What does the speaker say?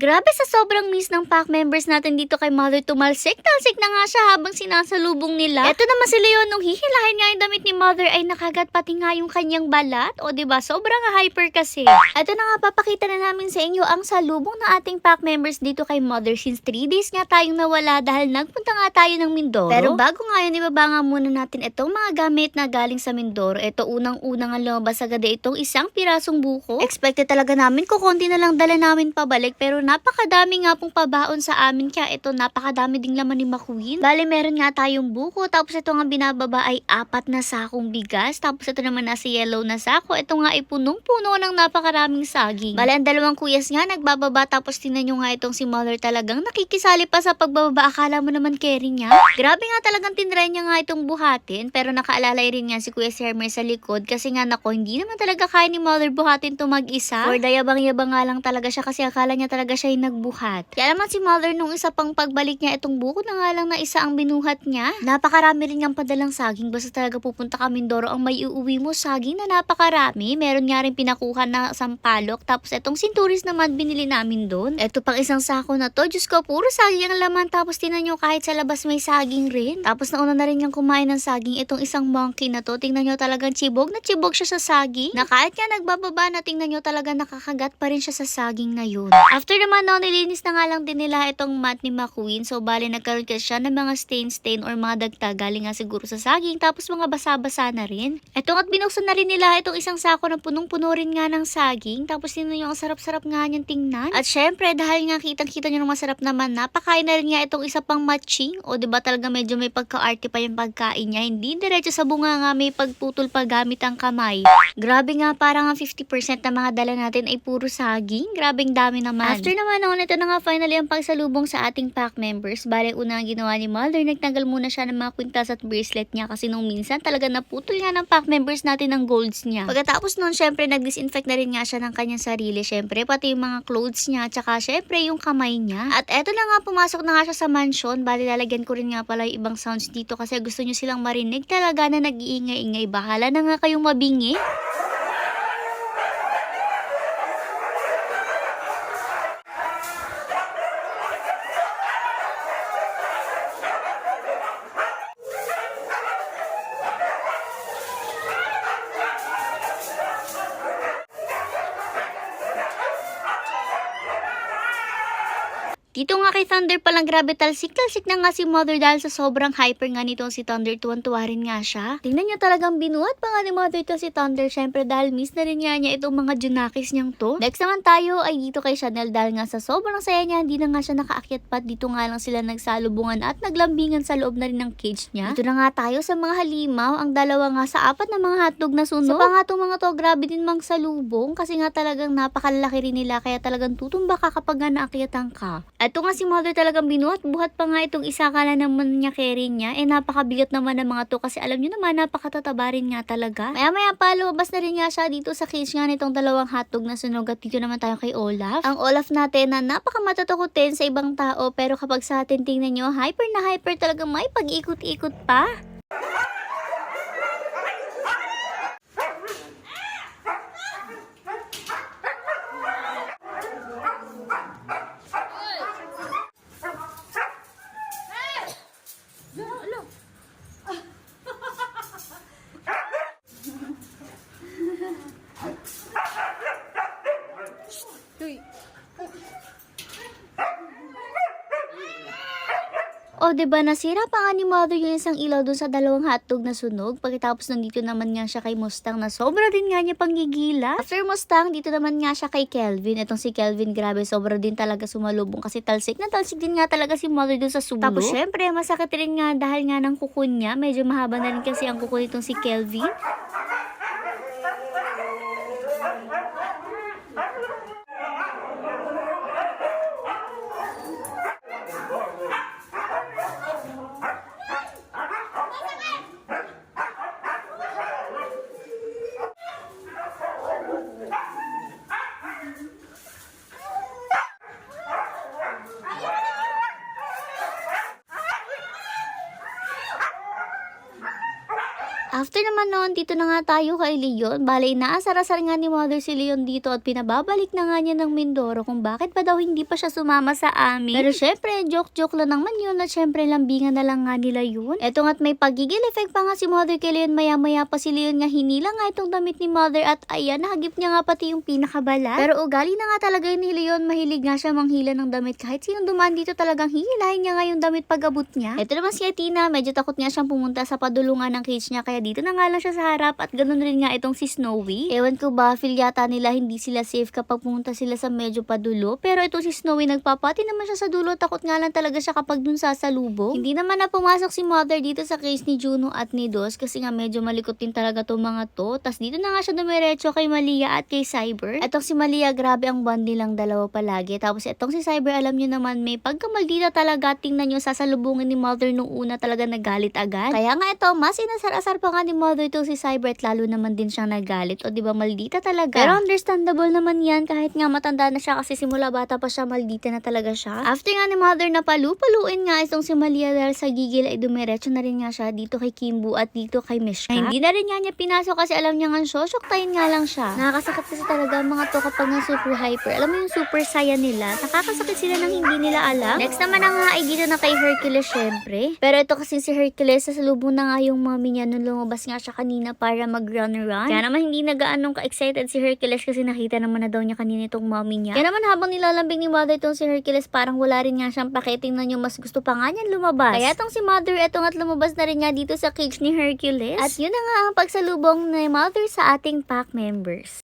Grabe sa sobrang miss ng pack members natin dito kay Mother tumalsik. Talsik na nga siya habang sinasalubong nila. Eto naman si Leon nung hihilahin nga yung damit ni Mother ay nakagat pati nga yung kanyang balat. O diba, sobrang hyper kasi. Eto na nga, papakita na namin sa inyo ang salubong ng ating pack members dito kay Mother since 3 days nga tayong nawala dahil nagpunta nga tayo ng Mindoro. Pero bago nga yun, ibaba nga muna natin itong mga gamit na galing sa Mindoro. Ito unang-unang ang lumabas agad itong isang pirasong buko. Expected talaga namin kung konti na lang dala namin pabalik pero napakadami nga pong pabaon sa amin kaya ito napakadami ding laman ni McQueen. Bale meron nga tayong buko tapos ito nga binababa ay 4 na sakong bigas tapos ito naman nasa yellow na sako. Ito nga ay punong-puno ng napakaraming saging. Bale ang dalawang kuyas nga nagbababa tapos tinan nyo nga itong si Mother talagang nakikisali pa sa pagbababa. Akala mo naman carry niya. Grabe nga talagang tinry niya nga itong buhatin pero nakaalalay rin nga si Kuya Sermer sa likod kasi nga nako hindi naman talaga kaya ni Mother buhatin to mag-isa. Or dayabang-yabang nga lang talaga siya kasi akala niya talaga siya yung nagbuhat. Kaya naman si Mother nung isa pang pagbalik niya itong buko na nga lang na isa ang binuhat niya. Napakarami rin niyang padalang saging basta talaga pupunta ka Mindoro ang may uuwi mo saging na napakarami. Meron nga rin pinakuha na sampalok tapos itong sinturis naman binili namin doon. Ito pang isang sako na to. Diyos ko, puro saging ang laman tapos tinan nyo kahit sa labas may saging rin. Tapos nauna na rin niyang kumain ng saging itong isang monkey na to. Tingnan nyo talagang chibog na chibog siya sa saging. Na kahit nga nagbababa na tingnan nyo talaga nakakagat pa rin siya sa saging na yun. After naman no, nilinis na nga lang din nila itong mat ni McQueen. So bali nagkaroon kasi siya ng mga stain or mga dagtag galing nga siguro sa saging. Tapos mga basa-basa na rin. Etong at binuksan na rin nila itong isang sako na punong-puno rin nga ng saging. Tapos tingnan nyo ang sarap-sarap nga niyang tingnan. At syempre dahil nga kitang-kita nyo ng masarap naman napakain na rin nga itong isa pang matching. O diba talaga medyo may pagka-arte pa yung pagkain niya. Hindi diretso sa bunga nga may pagputol pa gamit ang kamay. Grabe nga parang ang 50% na mga dala natin ay puro saging. Grabeng dami naman. After naman noon, ito na nga finally ang pagsalubong sa ating pack members. Bale, una ang ginawa ni Mother, nagtanggal muna siya ng mga kwintas at bracelet niya kasi nung minsan talaga naputol nga ng pack members natin ng golds niya. Pagkatapos noon, syempre nag-disinfect na rin nga siya ng kanyang sarili. Syempre, pati yung mga clothes niya, tsaka syempre yung kamay niya. At eto na nga, pumasok na nga siya sa mansion. Bale, lalagyan ko rin nga pala yung ibang sounds dito kasi gusto nyo silang marinig talaga na nag-iingay-ingay. Bahala na nga kayong mabingi. Dito nga kay Thunder palang grabe talsik na nga si Mother dahil sa sobrang hyper nga nitong si Thunder, tuwan-tuwa rin nga siya. Tingnan nyo talagang binuhat pa nga ni Mother to si Thunder, syempre dahil miss na rin nga niya itong mga junakis niyang to. Next naman tayo ay dito kay Chanel dahil nga sa sobrang saya niya, hindi na nga siya nakaakyat pa. Dito nga lang sila nagsalubungan at naglambingan sa loob na rin ng cage niya. Dito na nga tayo sa mga halimaw, ang dalawa nga sa 4 na mga hotdog na sunog. Sa pa nga itong mga to, grabe din mang salubong kasi nga talagang napakalaki rin nila kaya talagang tutumba ka kapag nga naakyatan ka. Ito nga si Mother talagang buhat pa nga itong isa kala naman niya carry niya. Napakabigat naman ng mga to kasi alam nyo naman napakatataba rin nga talaga. Maya pa lumabas na rin nga siya dito sa cage nga nitong dalawang hotdog na sunog at dito naman tayo kay Olaf. Ang Olaf natin na napakamatatakutin sa ibang tao pero kapag sa atin tingnan nyo, hyper na hyper talaga may pag-ikot-ikot pa. O diba nasira pa nga ni Mother yung isang ilaw dun sa dalawang hotdog na sunog. Pagkatapos nandito naman nga siya kay Mustang na sobra din nga niya panggigila. After Mustang, dito naman nga siya kay Kelvin. Itong si Kelvin, grabe, sobra din talaga sumalubong kasi talsik na talsik din nga talaga si Mother dun sa sulo. Tapos syempre, masakit rin nga dahil nga ng kuko niya. Medyo mahaba na rin kasi ang kuko nitong si Kelvin. After naman noon, dito na nga tayo kay Leon. Bale, inaasar-asar nga ni Mother si Leon dito at pinababalik na nga niya ng Mindoro kung bakit pa daw hindi pa siya sumama sa amin. Pero syempre, joke-joke lang naman yun at syempre lambingan na lang nga nila yun. Eto nga't may pagigil effect pa nga si Mother kay Leon. Maya-maya pa si Leon nga hinila nga itong damit ni Mother at ayan, nahagip niya nga pati yung pinakabalat. Pero ugali na nga talaga yun ni Leon. Mahilig nga siya manghila ng damit. Kahit sinong dumaan dito talagang hihilahin niya nga yung damit pag-abot niya. Eto naman si Athena, medyo takot nga siyang pumunta sa padulungan ng cage niya kaya dito na nga lang siya sa harap at ganun rin nga itong si Snowy. Ewan ko ba, feel yata nila hindi sila safe kapag pumunta sila sa medyo padulo. Pero ito si Snowy nagpapati naman siya sa dulo. Takot nga lang talaga siya kapag dun sasalubong. Hindi naman na pumasok si Mother dito sa case ni Juno at ni Dos kasi nga medyo malikot din talaga tong mga to. Tas dito na nga siya dumiretso kay Malia at kay Cyber. Etong si Malia, grabe ang bond nilang dalawa palagi. Tapos etong si Cyber, alam nyo naman may pagkamaldita talaga. Tingnan nyo, sasalubungin ni Mother nung una talaga nagalit agad. Kaya nga ito, mas inasar-asar pa nga ni Mother itong si Cyber at lalo naman din siyang nagalit. O diba, maldita talaga. Pero understandable naman yan kahit nga matanda na siya kasi simula bata pa siya, maldita na talaga siya. After nga ni Mother na palupaluin nga itong si Malia dahil sa gigil ay dumiretso na rin nga siya dito kay Kimbu at dito kay Mishka. Ay, hindi na rin nga niya pinasok kasi alam niya nga shoshoktayin nga lang siya. Nakakasakit kasi talaga ang mga to kapag nga super hyper. Alam mo yung super saya nila. Nakakasakit sila nang hindi nila alam. Next naman na nga ay dito na kay Hercules syempre. Pero ito kasi si Hercules, sasalubong na nga yung mommy niya nung lumabas nga siya kanina para mag-run-run. Kaya naman hindi na gaanong ka-excited si Hercules kasi nakita naman na daw niya kanina itong mommy niya. Kaya naman habang nilalambing ni Mother itong si Hercules, parang wala rin nga siyang pakitingnan yung mas gusto pa nga niyan lumabas. Kaya itong si Mother, etong at lumabas na rin nga dito sa cage ni Hercules. At yun na nga ang pagsalubong ni Mother sa ating pack members.